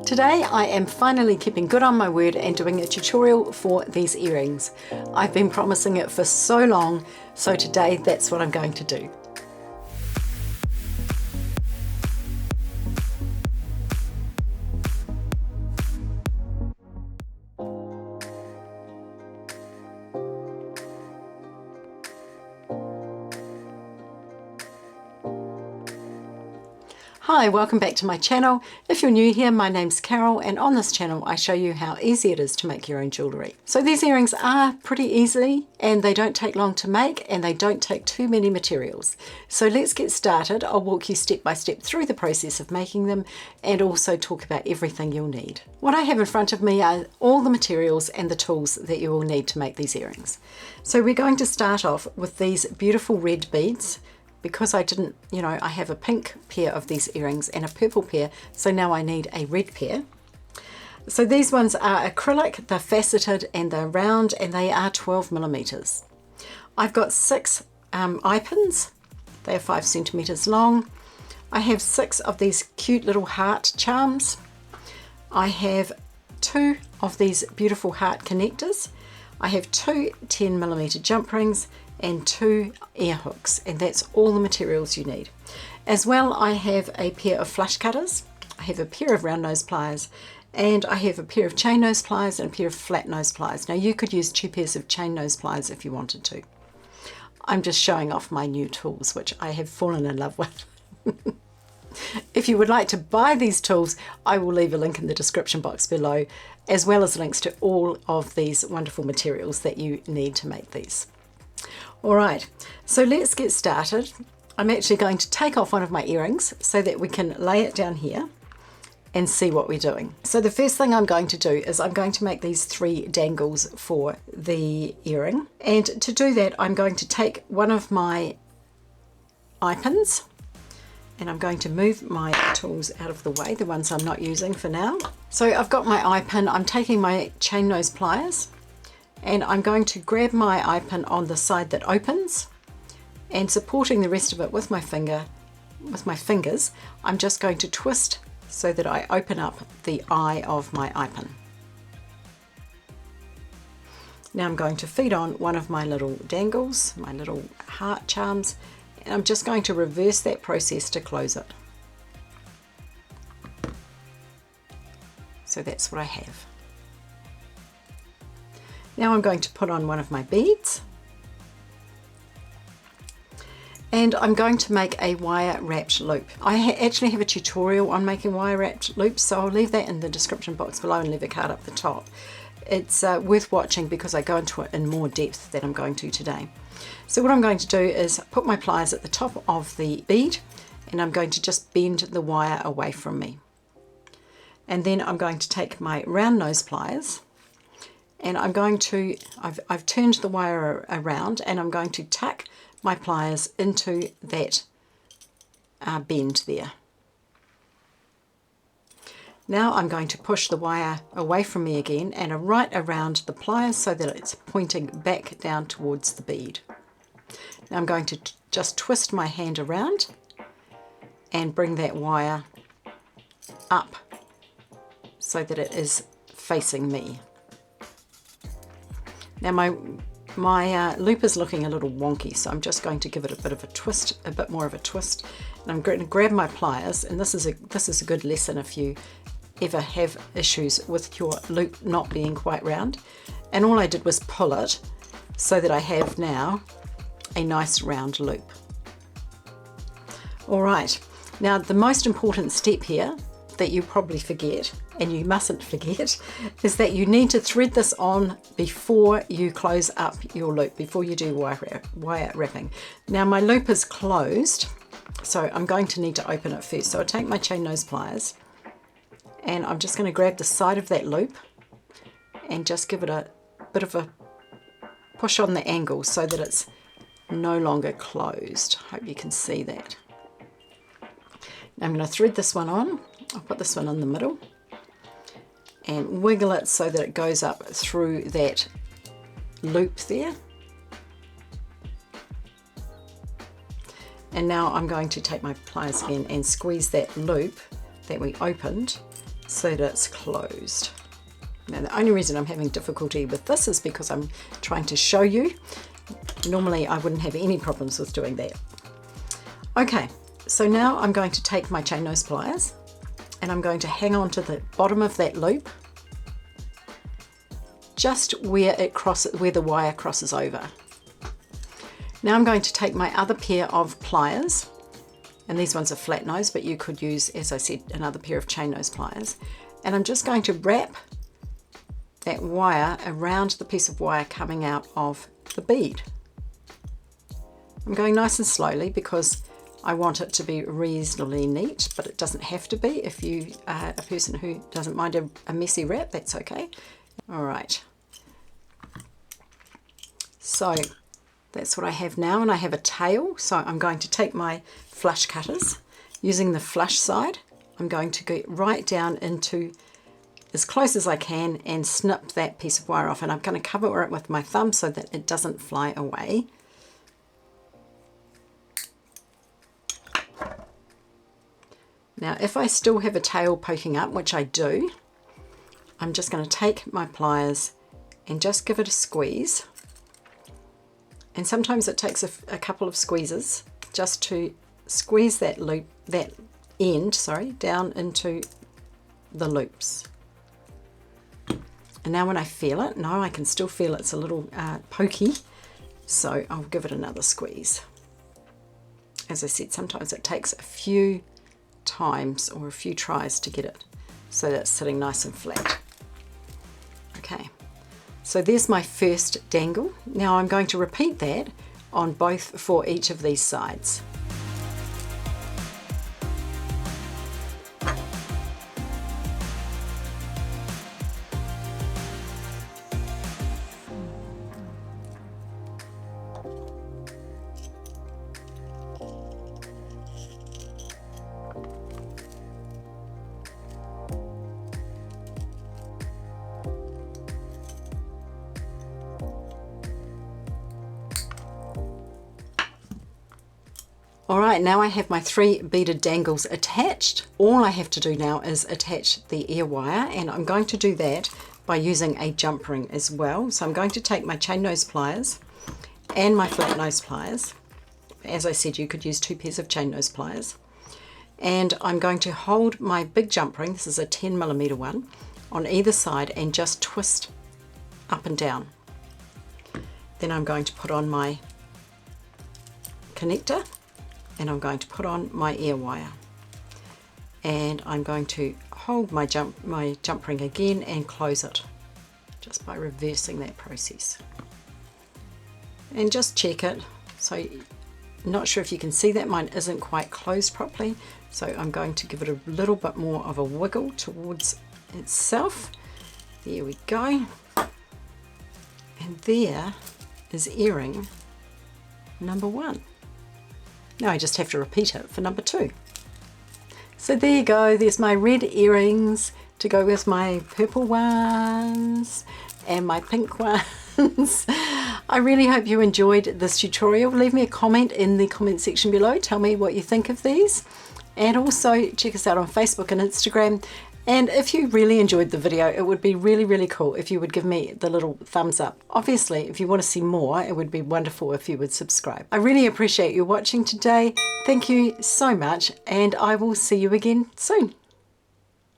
Today I am finally keeping good on my word and doing a tutorial for these earrings. I've been promising it for so long, so today that's what I'm going to do. Hi, welcome back to my channel. If you're new here, my name's Carol, and on this channel I show you how easy it is to make your own jewellery. So these earrings are pretty easy and they don't take long to make and they don't take too many materials. So let's get started. I'll walk you step by step through the process of making them and also talk about everything you'll need. What I have in front of me are all the materials and the tools that you will need to make these earrings. So we're going to start off with these beautiful red beads. Because I didn't, I have a pink pair of these earrings and a purple pair, so now I need a red pair. So these ones are acrylic, they're faceted and they're round and they are 12 millimeters. I've got 6 eye pins, they are 5 centimeters long. I have 6 of these cute little heart charms. I have 2 of these beautiful heart connectors. I have 2 10 millimeter jump rings and 2 ear hooks, and that's all the materials you need. As well, I have a pair of flush cutters, I have a pair of round nose pliers, and I have a pair of chain nose pliers and a pair of flat nose pliers. Now you could use 2 pairs of chain nose pliers if you wanted to. I'm just showing off my new tools, which I have fallen in love with. If you would like to buy these tools, I will leave a link in the description box below, as well as links to all of these wonderful materials that you need to make these. Alright, so let's get started. I'm actually going to take off one of my earrings so that we can lay it down here and see what we're doing. So the first thing I'm going to do is I'm going to make these 3 dangles for the earring. And to do that, I'm going to take one of my eye pins and I'm going to move my tools out of the way, the ones I'm not using for now. So I've got my eye pin, I'm taking my chain nose pliers, and I'm going to grab my eye pin on the side that opens and supporting the rest of it with my fingers, I'm just going to twist so that I open up the eye of my eye pin. Now I'm going to feed on one of my little dangles, my little heart charms, and I'm just going to reverse that process to close it. So that's what I have. Now I'm going to put on one of my beads and I'm going to make a wire wrapped loop. I actually have a tutorial on making wire wrapped loops, so I'll leave that in the description box below and leave a card up the top. It's worth watching because I go into it in more depth than I'm going to today. So what I'm going to do is put my pliers at the top of the bead and I'm going to just bend the wire away from me. And then I'm going to take my round nose pliers and I'm going to, I've turned the wire around and I'm going to tuck my pliers into that bend there. Now I'm going to push the wire away from me again and right around the pliers so that it's pointing back down towards the bead. Now I'm going to just twist my hand around and bring that wire up so that it is facing me. Now my loop is looking a little wonky, so I'm just going to give it a bit of a twist, a bit more of a twist. And I'm going to grab my pliers, and this is a good lesson if you ever have issues with your loop not being quite round. And all I did was pull it so that I have now a nice round loop. All right, now the most important step here that you probably forget, and you mustn't forget, is that you need to thread this on before you close up your loop, before you do wire wrapping. Now my loop is closed, so I'm going to need to open it first. So I take my chain nose pliers and I'm just going to grab the side of that loop and just give it a bit of a push on the angle so that it's no longer closed. Hope you can see that. Now I'm going to thread this one on. I'll put this one in the middle and wiggle it so that it goes up through that loop there. And now I'm going to take my pliers again and squeeze that loop that we opened so that it's closed. Now the only reason I'm having difficulty with this is because I'm trying to show you. Normally I wouldn't have any problems with doing that. Okay, so now I'm going to take my chain nose pliers and I'm going to hang on to the bottom of that loop, just where it crosses, where the wire crosses over. Now I'm going to take my other pair of pliers, and these ones are flat nose, but you could use, as I said, another pair of chain nose pliers, and I'm just going to wrap that wire around the piece of wire coming out of the bead. I'm going nice and slowly because I want it to be reasonably neat, but it doesn't have to be. If you are a person who doesn't mind a messy wrap, that's okay. All right. So that's what I have now, and I have a tail. So I'm going to take my flush cutters, using the flush side. I'm going to go right down into as close as I can and snip that piece of wire off, and I'm going to cover it with my thumb so that it doesn't fly away. Now if I still have a tail poking up, which I do, I'm just going to take my pliers and just give it a squeeze. And sometimes it takes a couple of squeezes just to squeeze that loop, that end, sorry, down into the loops. And now when I feel it, no, I can still feel it's a little pokey, so I'll give it another squeeze. As I said, sometimes it takes a few times or a few tries to get it so that it's sitting nice and flat. Okay, so there's my first dangle. Now I'm going to repeat that on both for each of these sides. Alright, now I have my 3 beaded dangles attached. All I have to do now is attach the ear wire, and I'm going to do that by using a jump ring as well. So I'm going to take my chain nose pliers and my flat nose pliers. As I said, you could use 2 pairs of chain nose pliers. And I'm going to hold my big jump ring, this is a 10mm one, on either side and just twist up and down. Then I'm going to put on my connector, and I'm going to put on my ear wire, and I'm going to hold my jump ring again and close it just by reversing that process, and just check it. So I'm not sure if you can see that mine isn't quite closed properly, so I'm going to give it a little bit more of a wiggle towards itself. There we go, and there is earring number 1. Now I just have to repeat it for number 2. So there you go, there's my red earrings to go with my purple ones and my pink ones. I really hope you enjoyed this tutorial. Leave me a comment in the comment section below. Tell me what you think of these. And also check us out on Facebook and Instagram. And if you really enjoyed the video, it would be really, really cool if you would give me the little thumbs up. Obviously, if you want to see more, it would be wonderful if you would subscribe. I really appreciate you watching today. Thank you so much, and I will see you again soon.